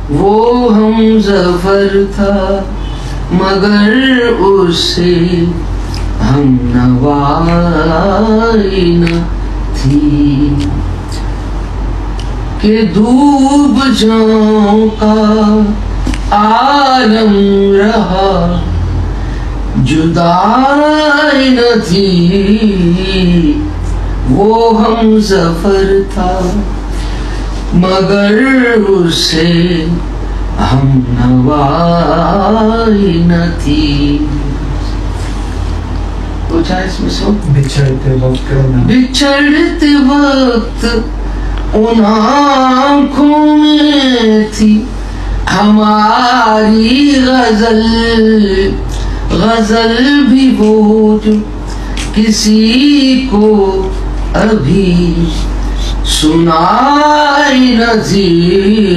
وہ ہم ظفر تھا مگر اس سے ہم نوائی نہ تھی، کہ ڈوب جاؤں کا عالم رہا جدائی نہ تھی، وہ ہم ظفر تھا مگر اس سے ہم نوائی نہ تھی۔ پوچھا اس میں سو بچھڑتے وقت بچھڑتے وقت ان آنکھوں میں تھی ہماری غزل، غزل بھی وہ جو کسی کو ابھی سنائی نہ تھی۔